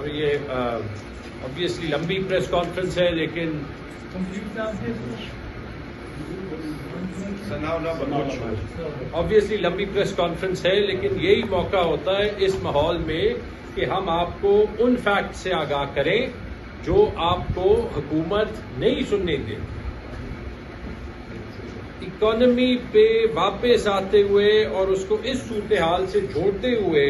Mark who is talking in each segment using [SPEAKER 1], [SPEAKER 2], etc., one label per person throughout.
[SPEAKER 1] اور یہ obviously لمبی پریس کانفرنس ہے لیکن لمبی پریس کانفرنس ہے لیکن یہی موقع ہوتا ہے اس ماحول میں کہ ہم آپ کو ان فیکٹ سے آگاہ کریں جو آپ کو حکومت نہیں سننے دے. اکانومی پہ واپس آتے ہوئے اور اس کو اس صورتحال سے جوڑتے ہوئے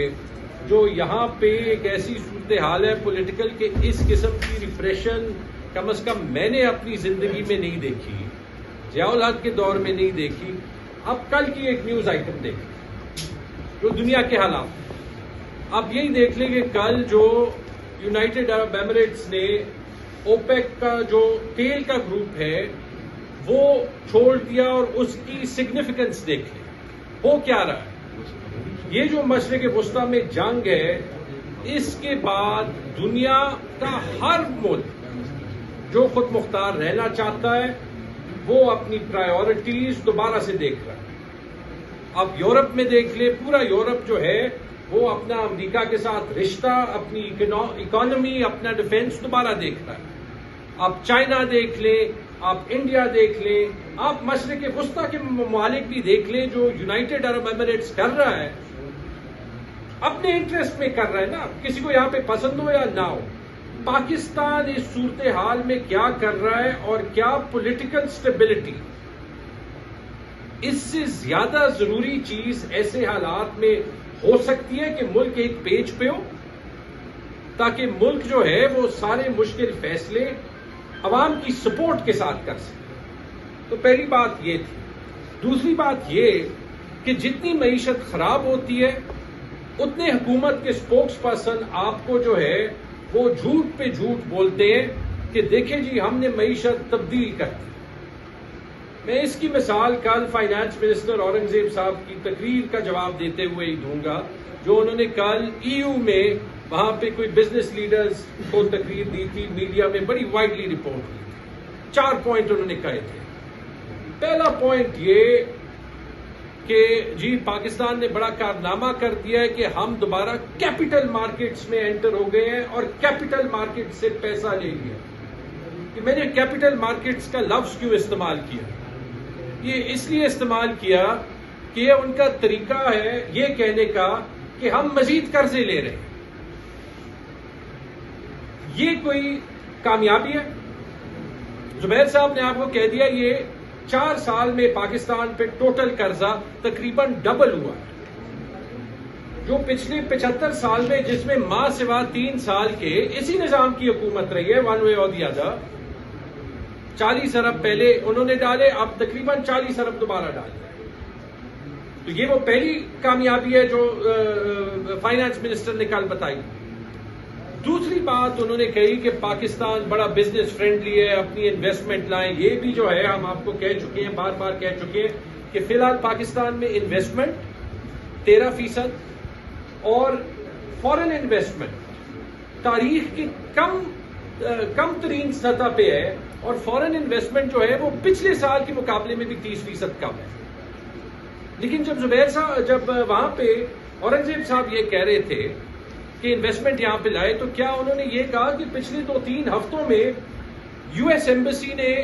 [SPEAKER 1] جو یہاں پہ ایک ایسی صورتحال ہے پولیٹیکل کہ اس قسم کی ریپریشن کم از کم میں نے اپنی زندگی میں نہیں دیکھی, ضیاء الحق کے دور میں نہیں دیکھی. اب کل کی ایک نیوز آئٹم دیکھیں جو دنیا کے حالات, آپ یہی دیکھ لیں کہ کل جو یونائٹڈ عرب ایمریٹس نے اوپیک کا جو تیل کا گروپ ہے وہ چھوڑ دیا اور اس کی سگنیفیکنس دیکھ لیں ہو کیا رہا ہے. یہ جو مشرق وسطیٰ میں جنگ ہے اس کے بعد دنیا کا ہر ملک جو خود مختار رہنا چاہتا ہے وہ اپنی پرائیورٹیز دوبارہ سے دیکھ رہا ہے. اب یورپ میں دیکھ لیں, پورا یورپ جو ہے وہ اپنا امریکہ کے ساتھ رشتہ, اپنی اکانومی, اپنا ڈیفینس دوبارہ دیکھ رہا ہے. آپ چائنا دیکھ لیں, آپ انڈیا دیکھ لیں, آپ مشرق وسطیٰ کے ممالک بھی دیکھ لیں. جو یونائٹڈ عرب ایمریٹس کر رہا ہے اپنے انٹرسٹ میں کر رہا ہے نا, کسی کو یہاں پہ پسند ہو یا نہ ہو. پاکستان اس صورتحال میں کیا کر رہا ہے اور کیا پولیٹیکل سٹیبلٹی, اس سے زیادہ ضروری چیز ایسے حالات میں ہو سکتی ہے کہ ملک ایک پیج پہ ہو تاکہ ملک جو ہے وہ سارے مشکل فیصلے عوام کی سپورٹ کے ساتھ کر سکے. تو پہلی بات یہ تھی. دوسری بات یہ کہ جتنی معیشت خراب ہوتی ہے اتنے حکومت کے اسپوکس پرسن آپ کو جو ہے وہ جھوٹ پہ جھوٹ بولتے ہیں کہ دیکھیں جی ہم نے معیشت تبدیل کر دی. میں اس کی مثال کل فائنانس منسٹر اورنگزیب صاحب کی تقریر کا جواب دیتے ہوئے ہی دوں گا جو انہوں نے کل EU میں وہاں پہ کوئی بزنس لیڈرز کو تقریر دی تھی, میڈیا میں بڑی وائڈلی رپورٹ ہوئی تھی. 4 پوائنٹ انہوں نے کہے تھے. پہلا پوائنٹ یہ کہ جی پاکستان نے بڑا کارنامہ کر دیا ہے کہ ہم دوبارہ کیپٹل مارکیٹس میں انٹر ہو گئے ہیں اور کیپٹل مارکیٹ سے پیسہ لے لیا. کہ میں نے کیپٹل مارکیٹس کا لفظ کیوں استعمال کیا, یہ اس لیے استعمال کیا کہ یہ ان کا طریقہ ہے یہ کہنے کا کہ ہم مزید قرضے لے رہے ہیں. یہ کوئی کامیابی ہے؟ زبیر صاحب نے آپ کو کہہ دیا یہ 4 سال میں پاکستان پہ ٹوٹل قرضہ تقریباً ڈبل ہوا ہے. جو پچھلے 75 سال میں جس میں ماں سوا 3 سال کے اسی نظام کی حکومت رہی ہے ون وے اور دی ادر, 40 ارب پہلے انہوں نے ڈالے, اب تقریباً 40 ارب دوبارہ ڈالے. تو یہ وہ پہلی کامیابی ہے جو فائنانس منسٹر نے کل بتائی. دوسری بات انہوں نے کہی کہ پاکستان بڑا بزنس فرینڈلی ہے, اپنی انویسٹمنٹ لائیں. یہ بھی جو ہے ہم آپ کو کہہ چکے ہیں, بار بار کہہ چکے ہیں کہ فی الحال پاکستان میں انویسٹمنٹ 13% اور فارن انویسٹمنٹ تاریخ کی کم ترین سطح پہ ہے, اور فارن انویسٹمنٹ جو ہے وہ پچھلے سال کے مقابلے میں بھی 30% کم ہے. لیکن جب زبیر صاحب جب وہاں پہ اورنگزیب صاحب یہ کہہ رہے تھے کہ انویسٹمنٹ یہاں پہ لائے تو کیا انہوں نے یہ کہا کہ پچھلے 2-3 ہفتوں میں US ایمبیسی نے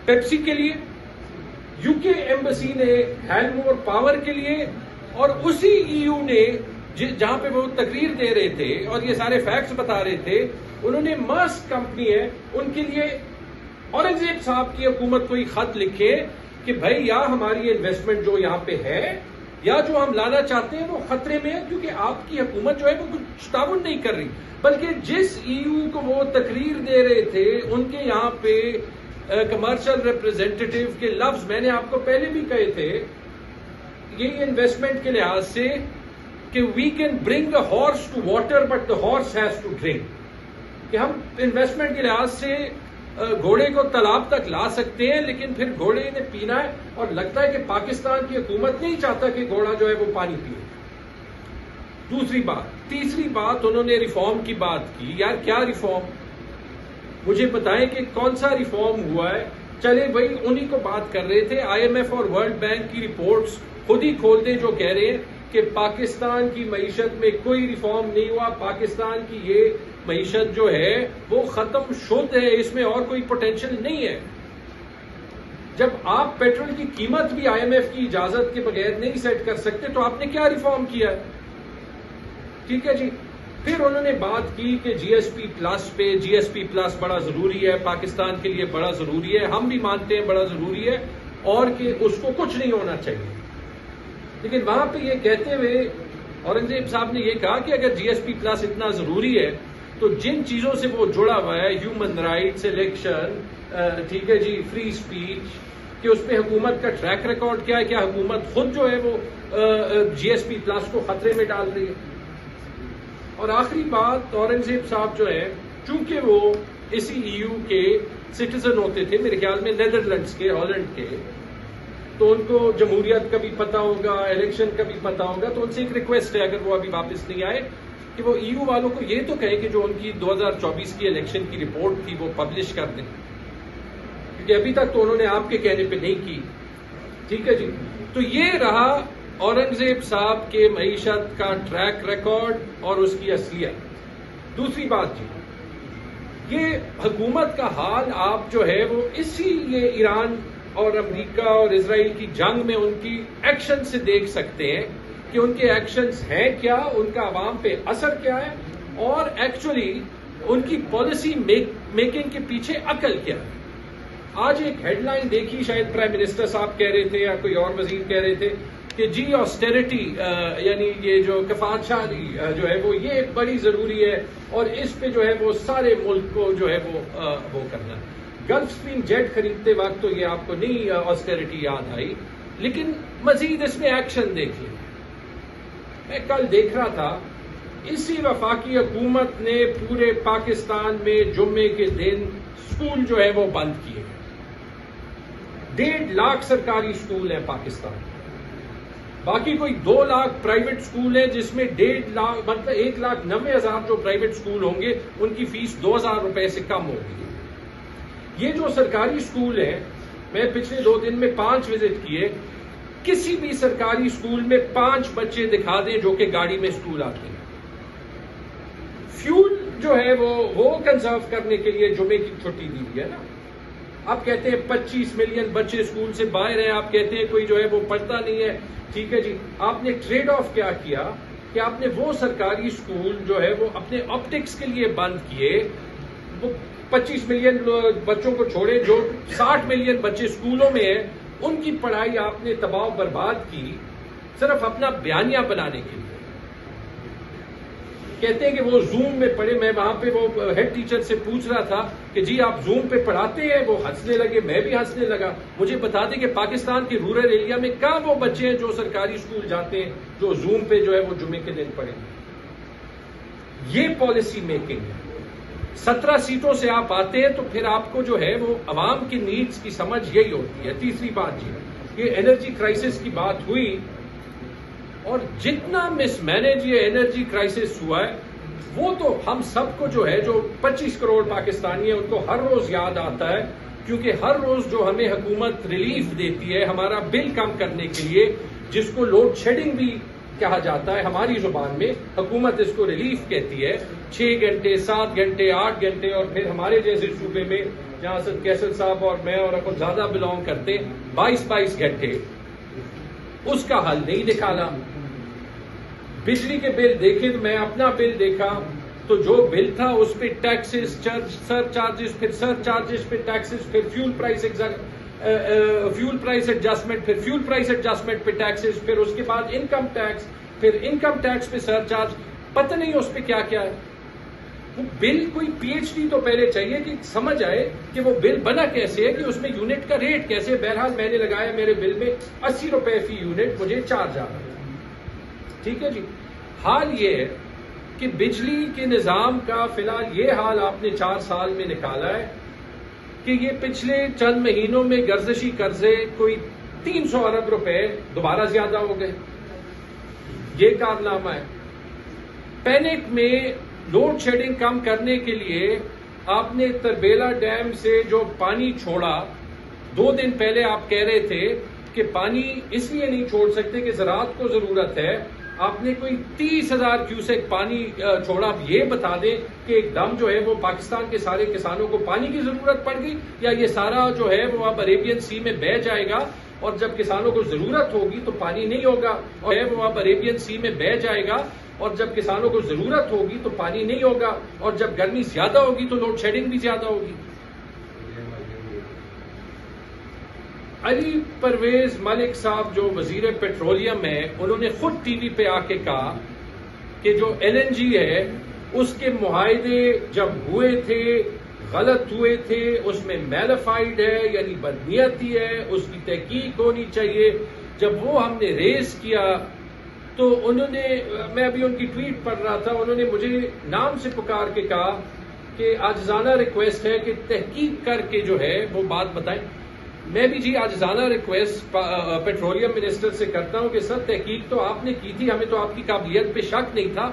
[SPEAKER 1] پیپسی کے لیے, UK ایمبیسی نے ہیلمور پاور کے لیے, اور اسی EU نے جہاں پہ وہ تقریر دے رہے تھے اور یہ سارے فیکٹس بتا رہے تھے انہوں نے ماسک کمپنی ہے ان کے لیے اورنگزیب صاحب کی حکومت کو ایک خط لکھے کہ بھائی یا ہماری انویسٹمنٹ جو یہاں پہ ہے یا جو ہم لانا چاہتے ہیں وہ خطرے میں ہے, کیونکہ آپ کی حکومت جو ہے وہ کچھ تعاون نہیں کر رہی. بلکہ جس EU کو وہ تقریر دے رہے تھے ان کے یہاں پہ کمرشل ریپرزینٹیٹیو کے لفظ میں نے آپ کو پہلے بھی کہے تھے یہ انویسٹمنٹ کے لحاظ سے کہ we can bring a horse to water but the horse has to drink, کہ ہم انویسٹمنٹ کے لحاظ سے گھوڑے کو تالاب تک لا سکتے ہیں لیکن پھر گھوڑے نے پینا ہے, اور لگتا ہے کہ پاکستان کی حکومت نہیں چاہتا کہ گھوڑا جو ہے وہ پانی پیے. دوسری بات. تیسری بات انہوں نے ریفارم کی بات کی. یار کیا ریفارم, مجھے بتائیں کہ کون سا ریفارم ہوا ہے. چلے بھائی انہی کو بات کر رہے تھے, IMF اور ورلڈ بینک کی رپورٹس خود ہی کھول دیں جو کہہ رہے ہیں کہ پاکستان کی معیشت میں کوئی ریفارم نہیں ہوا، پاکستان کی یہ معیشت جو ہے وہ ختم شد ہے، اس میں اور کوئی پوٹینشیل نہیں ہے۔ جب آپ پیٹرول کی قیمت بھی آئی ایم ایف کی اجازت کے بغیر نہیں سیٹ کر سکتے تو آپ نے کیا ریفارم کیا ہے؟ ٹھیک ہے جی۔ پھر انہوں نے بات کی کہ جی ایس پی پلس بڑا ضروری ہے، پاکستان کے لیے بڑا ضروری ہے، ہم بھی مانتے ہیں بڑا ضروری ہے، اور کہ اس کو کچھ نہیں ہونا چاہیے۔ لیکن وہاں پہ یہ کہتے ہوئے اورنگزیب صاحب نے یہ کہا کہ اگر جی ایس پی پلس اتنا ضروری ہے تو جن چیزوں سے وہ جڑا ہوا ہے، ہیومن رائٹس، الیکشن، ٹھیک ہے جی، فری اسپیچ، کہ اس پہ حکومت کا ٹریک ریکارڈ کیا ہے، کیا حکومت خود جو ہے وہ جی ایس پی پلس کو خطرے میں ڈال رہی ہے؟ اور آخری بات، اورنگزیب صاحب جو ہے چونکہ وہ اسی ای یو کے سٹیزن ہوتے تھے، میرے خیال میں نیدرلینڈز کے، ہالینڈ کے، تو ان کو جمہوریت کا بھی پتا ہوگا، الیکشن کا بھی پتا ہوگا، تو ان سے ایک ریکویسٹ ہے اگر وہ ابھی واپس نہیں آئے کہ وہ ای یو والوں کو یہ تو کہیں کہ جو ان کی 2024 کی الیکشن کی رپورٹ تھی وہ پبلش کر دیں، کیونکہ ابھی تک تو انہوں نے آپ کے کہنے پہ نہیں کی۔ ٹھیک ہے جی۔ تو یہ رہا اورنگزیب صاحب کے معیشت کا ٹریک ریکارڈ اور اس کی اصلیت۔ دوسری بات جی، یہ حکومت کا حال آپ جو ہے وہ اسی یہ ایران اور امریکہ اور اسرائیل کی جنگ میں ان کی ایکشن سے دیکھ سکتے ہیں کہ ان کے ایکشنز ہیں کیا، ان کا عوام پہ اثر کیا ہے، اور ایکچولی ان کی پالیسی میکنگ کے پیچھے عقل کیا ہے۔ آج ایک ہیڈ لائن دیکھی، شاید پرائم منسٹر صاحب کہہ رہے تھے یا کوئی اور وزیر کہہ رہے تھے کہ جی آسٹیریٹی، یعنی یہ جو کفایت شاہی جو ہے وہ یہ بڑی ضروری ہے، اور اس پہ جو ہے وہ سارے ملک کو جو ہے وہ کرنا ہے۔ گلف اسٹریم جیٹ خریدتے وقت تو یہ آپ کو نہیں آسٹیریٹی یاد آئی، لیکن مزید اس میں ایکشن دیکھ لیں۔ میں کل دیکھ رہا تھا، اسی وفاقی حکومت نے پورے پاکستان میں جمعے کے دن اسکول جو ہے وہ بند کیے۔ 1.5 لاکھ سرکاری اسکول ہیں پاکستان، باقی کوئی 2 لاکھ پرائیویٹ اسکول ہیں، جس میں 1.5 لاکھ مطلب 1,90,000 جو پرائیویٹ اسکول ہوں گے ان کی فیس 2,000 روپے سے کم ہوگی۔ یہ جو سرکاری اسکول ہیں، میں پچھلے 2 دن میں 5 وزٹ کیے، کسی بھی سرکاری اسکول میں 5 بچے دکھا دیں جو کہ گاڑی میں اسکول آتے ہیں۔ فیول جو ہے وہ کنزرو کرنے کے لیے جمعے کی چھٹی دی ہوئی ہے نا۔ آپ کہتے ہیں 25 ملین بچے اسکول سے باہر ہیں، آپ کہتے ہیں کوئی جو ہے وہ پڑھتا نہیں ہے۔ ٹھیک ہے جی، آپ نے ٹریڈ آف کیا کیا کہ آپ نے وہ سرکاری اسکول جو ہے وہ اپنے آپٹکس کے لیے بند کیے، وہ 25 ملین بچوں کو چھوڑے، جو 60 ملین بچے اسکولوں میں ہیں ان کی پڑھائی آپ نے تباہ و برباد کی صرف اپنا بیانیہ بنانے کے لیے۔ کہتے ہیں کہ وہ زوم میں پڑھے، میں وہاں پہ وہ ہیڈ ٹیچر سے پوچھ رہا تھا کہ جی آپ زوم پہ پڑھاتے ہیں، وہ ہنسنے لگے، میں بھی ہنسنے لگا۔ مجھے بتا دیں کہ پاکستان کے رورل ایریا میں کہاں وہ بچے ہیں جو سرکاری اسکول جاتے ہیں جو زوم پہ جو ہے وہ جمعے کے دن پڑھیں۔ یہ پالیسی میکنگ ہے۔ 17 سیٹوں سے آپ آتے ہیں تو پھر آپ کو جو ہے وہ عوام کی نیڈز کی سمجھ یہی ہوتی ہے۔ تیسری بات جی، یہ انرجی کرائسس کی بات ہوئی، اور جتنا مس مینج یہ انرجی کرائسس ہوا ہے وہ تو ہم سب کو جو ہے، جو 25 کروڑ پاکستانی ہیں ان کو ہر روز یاد آتا ہے، کیونکہ ہر روز جو ہمیں حکومت ریلیف دیتی ہے ہمارا بل کم کرنے کے لیے، جس کو لوڈ شیڈنگ بھی کہا جاتا ہے ہماری زبان میں، حکومت اس کو ریلیف کہتی ہے، 6 گھنٹے 7 گھنٹے 8 گھنٹے، اور پھر ہمارے جیسے صوبے میں جہاں اسد کیسر صاحب اور میں اور اپن زیادہ بلونگ کرتے 22 گھنٹے، اس کا حل نہیں نکالا۔ بجلی کے بل دیکھیں تو میں اپنا بل دیکھا تو جو بل تھا اس پہ ٹیکسز، سر چارجز، پھر سر چارجز پہ ٹیکسز، پھر فیول پرائس ایڈجسٹمنٹ، پھر فیول پرائس ایڈجسٹمنٹ پہ ٹیکسز، پھر اس کے بعد انکم ٹیکس، پھر انکم ٹیکس پہ سر چارج، پتہ نہیں اس پہ کیا کیا ہے۔ وہ بل کوئی پی ایچ ڈی تو پہلے چاہیے کہ سمجھ آئے کہ وہ بل بنا کیسے ہے، کہ اس میں یونٹ کا ریٹ کیسے۔ بہرحال میں نے لگایا میرے بل میں 80 روپے فی یونٹ مجھے چارج آ رہا ہے۔ ٹھیک ہے جی، حال یہ ہے کہ بجلی کے نظام کا فی الحال یہ حال آپ نے 4 سال میں نکالا ہے کہ یہ پچھلے چند مہینوں میں گردشی قرضے کوئی 300 ارب روپے دوبارہ زیادہ ہو گئے۔ یہ کارنامہ ہے۔ پینک میں لوڈ شیڈنگ کم کرنے کے لیے آپ نے تربیلا ڈیم سے جو پانی چھوڑا، 2 دن پہلے آپ کہہ رہے تھے کہ پانی اس لیے نہیں چھوڑ سکتے کہ زراعت کو ضرورت ہے، آپ نے کوئی 30,000 کیوسیک پانی چھوڑا. آپ یہ بتا دیں کہ ایک دم جو ہے وہ پاکستان کے سارے کسانوں کو پانی کی ضرورت پڑ گئی, یا یہ سارا جو ہے وہ اب عریبین سی میں بہہ جائے گا اور جب کسانوں کو ضرورت ہوگی تو پانی نہیں ہوگا, اور وہ اب عریبین سی میں بہہ جائے گا اور جب کسانوں کو ضرورت ہوگی تو پانی نہیں ہوگا, اور جب گرمی زیادہ ہوگی تو لوڈ شیڈنگ بھی زیادہ ہوگی. علی پرویز ملک صاحب جو وزیر پیٹرولیم ہیں, انہوں نے خود ٹی وی پہ آ کے کہا کہ جو LNG ہے اس کے معاہدے جب ہوئے تھے غلط ہوئے تھے, اس میں میلیفائڈ ہے یعنی بدنیتی ہے, اس کی تحقیق ہونی چاہیے. جب وہ ہم نے ریز کیا تو انہوں نے, میں ابھی ان کی ٹویٹ پڑھ رہا تھا, انہوں نے مجھے نام سے پکار کے کہا کہ عاجزانہ ریکویسٹ ہے کہ تحقیق کر کے جو ہے وہ بات بتائیں. میں بھی جی عاجزانہ ریکویسٹ پیٹرولیم منسٹر سے کرتا ہوں کہ سر تحقیق تو آپ نے کی تھی, ہمیں تو آپ کی قابلیت پہ شک نہیں تھا.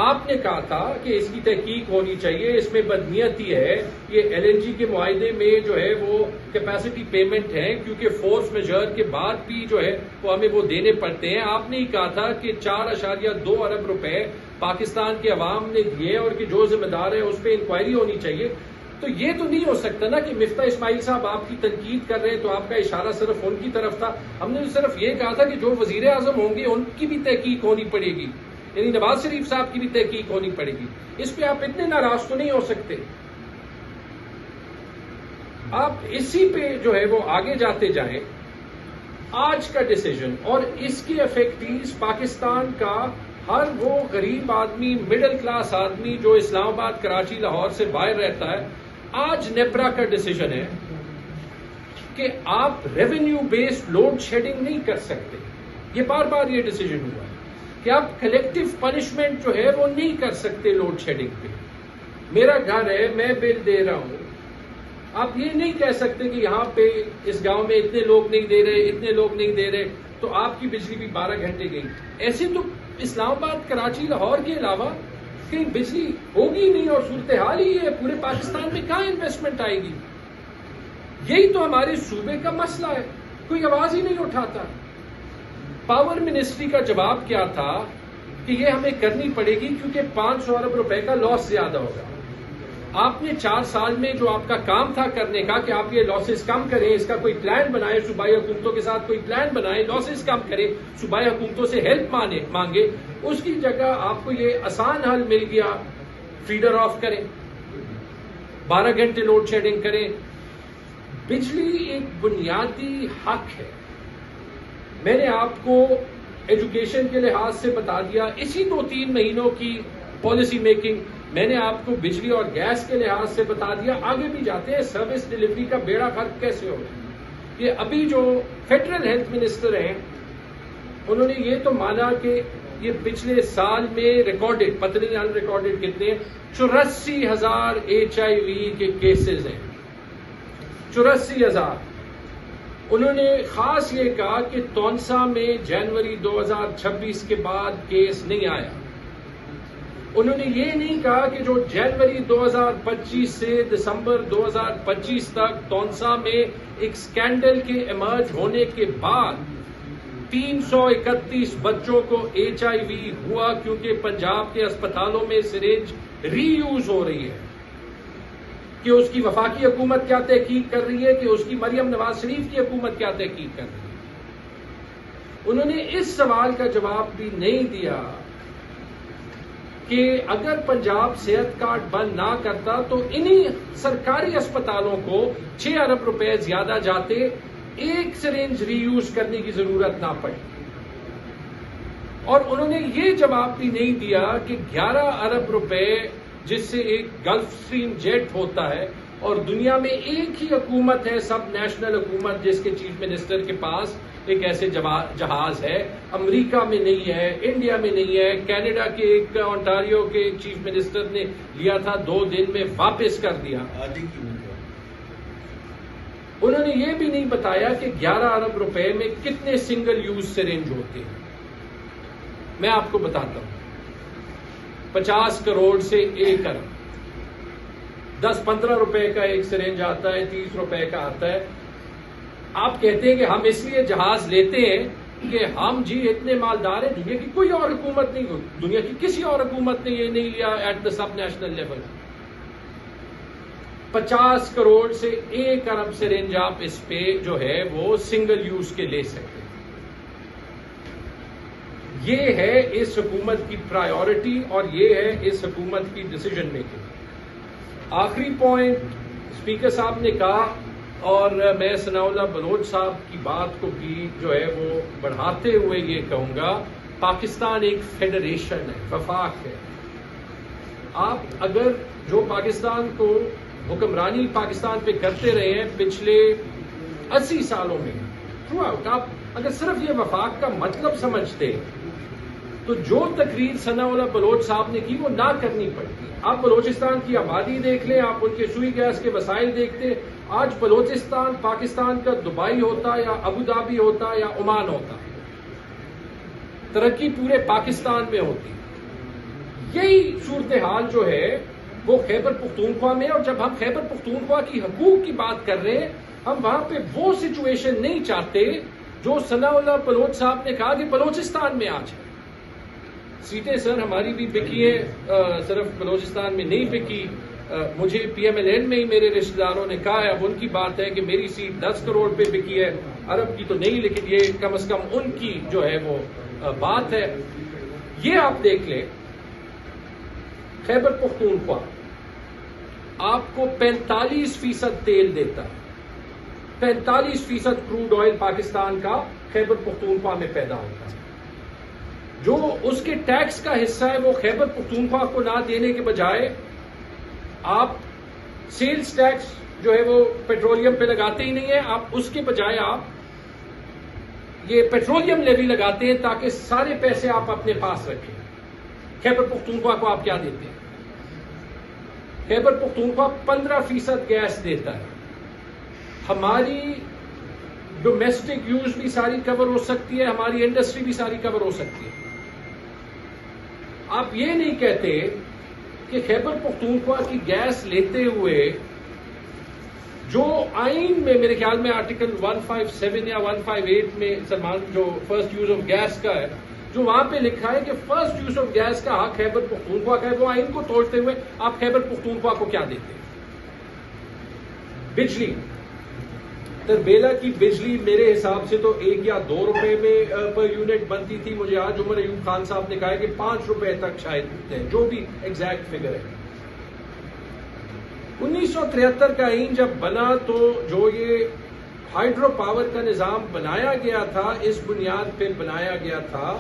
[SPEAKER 1] آپ نے کہا تھا کہ اس کی تحقیق ہونی چاہیے, اس میں بدنیتی ہے, یہ LNG کے معاہدے میں جو ہے وہ کیپیسٹی پیمنٹ ہے کیونکہ فورس میجر کے بعد بھی جو ہے وہ ہمیں وہ دینے پڑتے ہیں. آپ نے ہی کہا تھا کہ 4.2 ارب روپے پاکستان کے عوام نے دیے اور کہ جو ذمہ دار ہے اس پہ انکوائری ہونی چاہیے. تو یہ تو نہیں ہو سکتا نا کہ مفتاح اسماعیل صاحب آپ کی تنقید کر رہے ہیں تو آپ کا اشارہ صرف ان کی طرف تھا. ہم نے صرف یہ کہا تھا کہ جو وزیر اعظم ہوں گے ان کی بھی تحقیق ہونی پڑے گی, یعنی نواز شریف صاحب کی بھی تحقیق ہونی پڑے گی. اس پہ آپ اتنے ناراض تو نہیں ہو سکتے. آپ اسی پہ جو ہے وہ آگے جاتے جائیں. آج کا ڈیسیجن اور اس کی افیکٹیز پاکستان کا ہر وہ غریب آدمی, مڈل کلاس آدمی جو اسلام آباد, کراچی, لاہور سے باہر رہتا ہے, آج نیپرا کا ڈیسیجن ہے کہ آپ ریونیو بیسڈ لوڈ شیڈنگ نہیں کر سکتے. یہ بار بار یہ ڈیسیجن ہوا ہے کہ آپ کلیکٹو پنشمنٹ جو ہے وہ نہیں کر سکتے لوڈ شیڈنگ پہ. میرا گھر ہے, میں بل دے رہا ہوں, آپ یہ نہیں کہہ سکتے کہ یہاں پہ اس گاؤں میں اتنے لوگ نہیں دے رہے, اتنے لوگ نہیں دے رہے, تو آپ کی بجلی بھی 12 گھنٹے گئی. ایسے تو اسلام آباد, کراچی, لاہور کے علاوہ کہیں بجلی ہوگی نہیں, اور صورتحال ہی ہے. پورے پاکستان میں کہاں انویسٹمنٹ آئے گی؟ یہی تو ہمارے صوبے کا مسئلہ ہے, کوئی آواز ہی نہیں اٹھاتا. پاور منسٹری کا جواب کیا تھا کہ یہ ہمیں کرنی پڑے گی کیونکہ 500 ارب روپے کا لاس زیادہ ہوگا. آپ نے 4 سال میں جو آپ کا کام تھا کرنے کا کہ آپ یہ لاسز کم کریں, اس کا کوئی پلان بنائیں, صوبائی حکومتوں کے ساتھ کوئی پلان بنائیں, لاسز کم کریں, صوبائی حکومتوں سے ہیلپ مانگے. اس کی جگہ آپ کو یہ آسان حل مل گیا, فیڈر آف کریں, 12 گھنٹے لوڈ شیڈنگ کریں. بجلی ایک بنیادی حق ہے. میں نے آپ کو ایجوکیشن کے لحاظ سے بتا دیا, اسی 2-3 مہینوں کی پالیسی میکنگ. میں نے آپ کو بجلی اور گیس کے لحاظ سے بتا دیا. آگے بھی جاتے ہیں, سروس ڈیلیوری کا بیڑا غرق کیسے ہوگا. یہ ابھی جو فیڈرل ہیلتھ منسٹر ہیں انہوں نے یہ تو مانا کہ یہ پچھلے سال میں ریکارڈڈ, پتہ نہیں ان ریکارڈڈ کتنے, 84,000 HIV کے کیسز ہیں. 84,000. انہوں نے خاص یہ کہا کہ تونسا میں جنوری 2026 کے بعد کیس نہیں آیا. انہوں نے یہ نہیں کہا کہ جو جنوری 2025 سے دسمبر 2025 تک تونسا میں ایک سکینڈل کے ایمرج ہونے کے بعد 331 بچوں کو HIV ہوا کیونکہ پنجاب کے اسپتالوں میں سرنج ری یوز ہو رہی ہے. کہ اس کی وفاقی حکومت کیا تحقیق کر رہی ہے, کہ اس کی مریم نواز شریف کی حکومت کیا تحقیق کر رہی ہے. انہوں نے اس سوال کا جواب بھی نہیں دیا کہ اگر پنجاب صحت کارڈ بند نہ کرتا تو انہی سرکاری اسپتالوں کو 6 ارب روپے زیادہ جاتے, ایک سرنج ری یوز کرنے کی ضرورت نہ پڑی. اور انہوں نے یہ جواب بھی نہیں دیا کہ 11 ارب روپے جس سے ایک گلف سٹریم جیٹ ہوتا ہے, اور دنیا میں ایک ہی حکومت ہے, سب نیشنل حکومت, جس کے چیف منسٹر کے پاس ایک ایسے جہاز ہے. امریکہ میں نہیں ہے, انڈیا میں نہیں ہے, کینیڈا کے ایک اونٹاریو کے چیف منسٹر نے لیا تھا, 2 دن میں واپس کر دیا. انہوں نے یہ بھی نہیں بتایا کہ 11 ارب روپے میں کتنے سنگل یوز سرنج ہوتے ہیں. میں آپ کو بتاتا ہوں, 50 کروڑ سے 1 ارب, 10-15 روپے کا ایک سرنج آتا ہے, 30 روپے کا آتا ہے. آپ کہتے ہیں کہ ہم اس لیے جہاز لیتے ہیں کہ ہم جی اتنے مالدار ہیں، دنیا کی کوئی اور حکومت نہیں، دنیا کی کسی اور حکومت نے یہ نہیں لیا at the sub national level. 50 crore سے 1 ارب سرنج آپ اس پہ جو ہے وہ سنگل یوز کے لے سکتے ہیں. یہ ہے اس حکومت کی پرائیورٹی اور یہ ہے اس حکومت کی ڈیسیجن میکنگ. آخری پوائنٹ اسپیکر صاحب نے کہا اور میں ثناء اللہ بلوچ صاحب کی بات کو بھی جو ہے وہ بڑھاتے ہوئے یہ کہوں گا، پاکستان ایک فیڈریشن ہے، وفاق ہے. آپ اگر جو پاکستان کو حکمرانی پاکستان پہ کرتے رہے ہیں پچھلے 80 سالوں میں تھرو آؤٹ، آپ اگر صرف یہ وفاق کا مطلب سمجھتے تو جو تقریر ثناء اللہ بلوچ صاحب نے کی وہ نہ کرنی پڑتی. آپ بلوچستان کی آبادی دیکھ لیں، آپ ان کے سوئی گیس کے وسائل دیکھتے، آج بلوچستان پاکستان کا دبئی ہوتا یا ابو دھابی ہوتا یا عمان ہوتا، ترقی پورے پاکستان میں ہوتی. یہی صورتحال جو ہے وہ خیبر پختونخوا میں، اور جب ہم خیبر پختونخوا کی حقوق کی بات کر رہے ہیں، ہم وہاں پہ وہ سچویشن نہیں چاہتے جو ثناء اللہ بلوچ صاحب نے کہا کہ بلوچستان میں آج ہے. سیٹیں سر ہماری بھی بکی ہیں، صرف بلوچستان میں نہیں بکی. مجھے پی ایم ایل این میں ہی میرے رشتہ داروں نے کہا ہے، اب ان کی بات ہے کہ میری سیٹ 10 کروڑ پہ بکی ہے، عرب کی تو نہیں، لیکن یہ کم از کم ان کی جو ہے وہ بات ہے. یہ آپ دیکھ لیں، خیبر پختونخوا آپ کو 45% تیل دیتا ہے، 45% کروڈ آئل پاکستان کا خیبر پختونخوا میں پیدا ہوتا ہے. جو اس کے ٹیکس کا حصہ ہے وہ خیبر پختونخوا کو نہ دینے کے بجائے آپ سیلز ٹیکس جو ہے وہ پیٹرولیم پہ لگاتے ہی نہیں ہیں، آپ اس کے بجائے آپ یہ پیٹرولیم لیوی لگاتے ہیں تاکہ سارے پیسے آپ اپنے پاس رکھیں. خیبر پختونخوا کو آپ کیا دیتے ہیں؟ خیبر پختونخوا 15% گیس دیتا ہے. ہماری ڈومیسٹک یوز بھی ساری کور ہو سکتی ہے، ہماری انڈسٹری بھی ساری کور ہو سکتی ہے. آپ یہ نہیں کہتے کہ خیبر پختونخوا کی گیس لیتے ہوئے جو آئین میں میرے خیال میں آرٹیکل 157 یا 158 میں سلمان جو فرسٹ یوز آف گیس کا ہے، جو وہاں پہ لکھا ہے کہ فرسٹ یوز آف گیس کا حق خیبر پختونخوا کا ہے، وہ آئین کو توڑتے ہوئے آپ خیبر پختونخوا کو کیا دیتے ہیں؟ بجلی، تربیلا کی بجلی میرے حساب سے تو 1 یا 2 روپے میں پر یونٹ بنتی تھی. مجھے آج عمر ایوب خان صاحب نے کہا کہ 5 روپے تک شاید ہے، جو بھی ایگزیکٹ فگر ہے. 1973 کا آئین جب بنا تو جو یہ ہائیڈرو پاور کا نظام بنایا گیا تھا، اس بنیاد پہ بنایا گیا تھا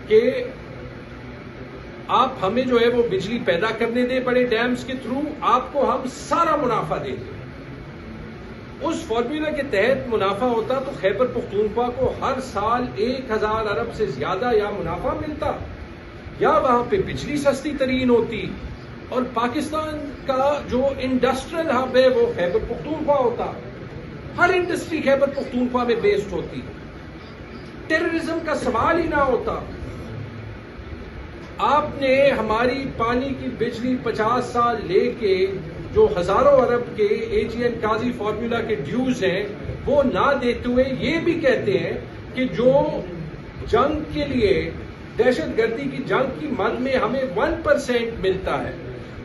[SPEAKER 1] کہ آپ ہمیں جو ہے وہ بجلی پیدا کرنے دیں بڑے ڈیمز کے تھرو، آپ کو ہم سارا منافع دیں گے. اس فارمولا کے تحت منافع ہوتا تو خیبر پختونخوا کو ہر سال 1000 ارب سے زیادہ یا منافع ملتا، یا وہاں پہ بجلی سستی ترین ہوتی، اور پاکستان کا جو انڈسٹریل ہب ہے وہ خیبر پختونخوا ہوتا. ہر انڈسٹری خیبر پختونخوا میں بیسڈ ہوتی، ٹیررزم کا سوال ہی نہ ہوتا. آپ نے ہماری پانی کی بجلی 50 سال لے کے جو ہزاروں ارب کے اے جی این قاضی فارمولا کے ڈیوز ہیں وہ نہ دیتے ہوئے یہ بھی کہتے ہیں کہ جو جنگ کے لیے دہشت گردی کی جنگ کی مد میں ہمیں 1% ملتا ہے،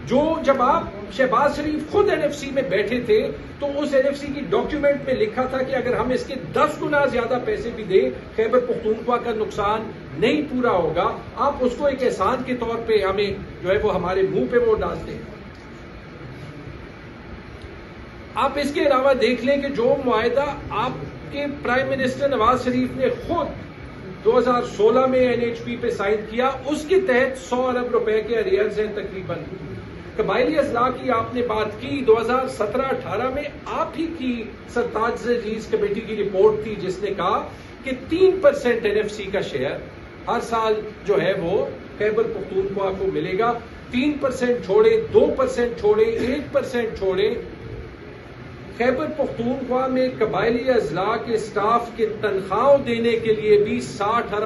[SPEAKER 1] جو جب آپ شہباز شریف خود این ایف سی میں بیٹھے تھے تو اس این ایف سی کی ڈاکیومنٹ میں لکھا تھا کہ اگر ہم اس کے 10 گنا زیادہ پیسے بھی دیں خیبر پختونخوا کا نقصان نہیں پورا ہوگا. آپ اس کو ایک احسان کے طور پہ ہمیں جو ہے وہ ہمارے منہ پہ وہ ڈالتے ہیں. آپ اس کے علاوہ دیکھ لیں کہ جو معاہدہ آپ کے پرائم منسٹر نواز شریف نے خود 2016 میں این ایچ پی پہ سائن کیا، اس کے تحت 100 ارب روپے کے اریئرز ہیں تقریباً. قبائلی اضلاع کی آپ نے بات کی، 2017-18 میں آپ ہی کی سرتاج عزیز کمیٹی کی رپورٹ تھی جس نے کہا کہ 3% این ایف سی کا شیئر ہر سال جو ہے وہ خیبر پختونخوا کو ملے گا. 3% چھوڑے، 2% چھوڑے، 1% چھوڑے، خیبر پختونخوا میں قبائلی اضلاع کے سٹاف کے تنخواہوں دینے کے لیے بھی 60 ارب